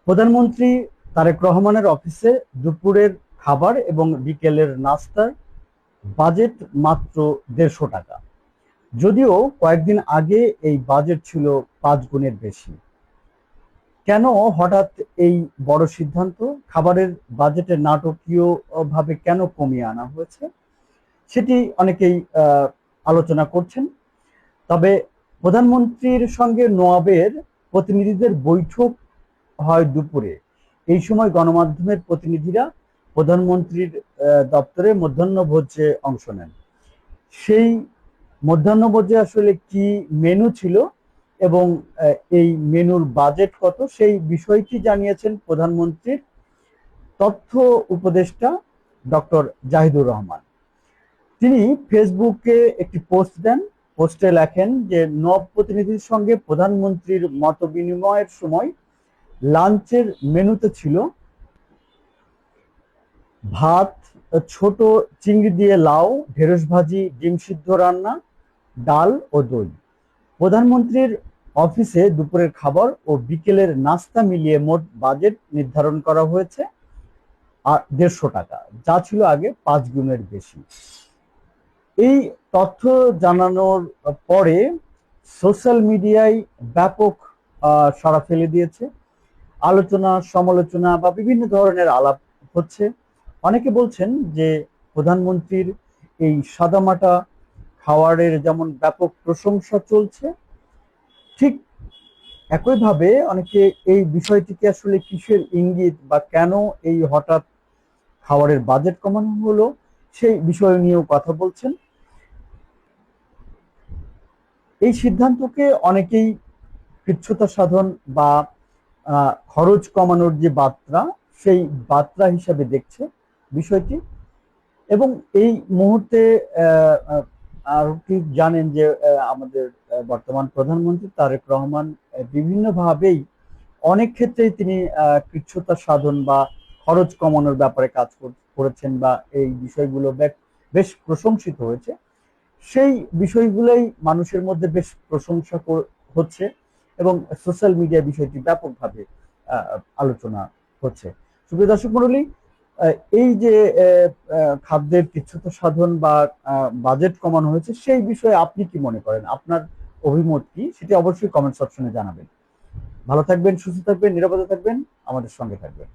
প্রধানমন্ত্রী তারেক রহমানের অফিসে দুপুরের খাবার এবং বিকেলের নাস্তার বাজেট মাত্র ১৫০ টাকা। যদিও কয়েকদিন আগে এই বাজেট ছিল ৫ গুণের বেশি। কেন হঠাৎ এই বড় সিদ্ধান্ত? খাবারের বাজেটে নাটকীয় ভাবে কেন কমিয়ে আনা হয়েছে সেটি অনেকেই আলোচনা করছেন। তবে প্রধানমন্ত্রীর সঙ্গে নোয়াবের প্রতিনিধিদের বৈঠক হয় দুপুরে। এই সময় গণমাধ্যমের প্রতিনিধিরা প্রধানমন্ত্রীর দপ্তরে মধ্যাহ্নভোজে অংশ নেন। সেই মধ্যাহ্নভোজে আসলে কি মেনু ছিল এবং এই মেনুর বাজেট কত সেই বিষয়টি জানিয়েছেন প্রধানমন্ত্রীর তথ্য উপদেষ্টা ডক্টর জাহিদুর রহমান। তিনি ফেসবুকে একটি পোস্ট দেন। পোস্টে লেখেন যে নব প্রতিনিধির সঙ্গে প্রধানমন্ত্রীর মত বিনিময়ের সময় লাঞ্চের মেনুতে ছিল ভাত, ছোট চিংড়ি দিয়ে লাউ, ঢেঁড়স ভাজি, ডিম সিদ্ধ রান্না, ডাল ও দই। প্রধানমন্ত্রীর অফিসে দুপুরের খাবার ও বিকেলের নাস্তা মিলিয়ে মোট বাজেট নির্ধারণ করা হয়েছে ১৫০ টাকা, যা ছিল আগে ৫ গুণের বেশি। এই তথ্য জানানোর পরে সোশ্যাল মিডিয়ায় ব্যাপক সাড়া ফেলে দিয়েছে। আলোচনা, সমালোচনা বা বিভিন্ন ধরনের আলাপ হচ্ছে। অনেকে বলছেন যে প্রধানমন্ত্রীর এই সাদামাটা খাবারের যেমন ব্যাপক প্রশংসা চলছে, ঠিক একইভাবে অনেকে এই বিষয়টিকে আসলে কিসের ইঙ্গিত বা কেন এই হঠাৎ খাবারের বাজেট কমানো হলো সেই বিষয় নিয়েও কথা বলছেন। এই সিদ্ধান্তকে অনেকেই কৃচ্ছ্রতা সাধন বা খরচ কমানোর যে বার্তা সেই বার্তা হিসাবে দেখছে বিষয়টি। এবং এই মুহূর্তে আর কি জানেন যে আমাদের বর্তমান প্রধানমন্ত্রী তারেক রহমান বিভিন্নভাবেই অনেক ক্ষেত্রেই তিনি কৃচ্ছ্রতা সাধন বা খরচ কমানোর ব্যাপারে কাজ করেছেন বা এই বিষয়গুলো বেশ প্রশংসিত হয়েছে। সেই বিষয়গুলোই মানুষের মধ্যে বেশ প্রশংসা হচ্ছে এবং সোশ্যাল মিডিয়া বিষয়টি ব্যাপকভাবে আলোচনা হচ্ছে। সুপ্রিয় দর্শক মণ্ডলী, এই যে খাদ্যের কৃচ্ছ্রতা সাধন বা বাজেট কমানো হয়েছে সেই বিষয়ে আপনি কি মনে করেন? আপনার অভিমত কি সেটি অবশ্যই কমেন্ট সেকশনে জানাবেন। ভালো থাকবেন, সুস্থ থাকবেন, নিরাপদে থাকবেন, আমাদের সঙ্গে থাকবেন।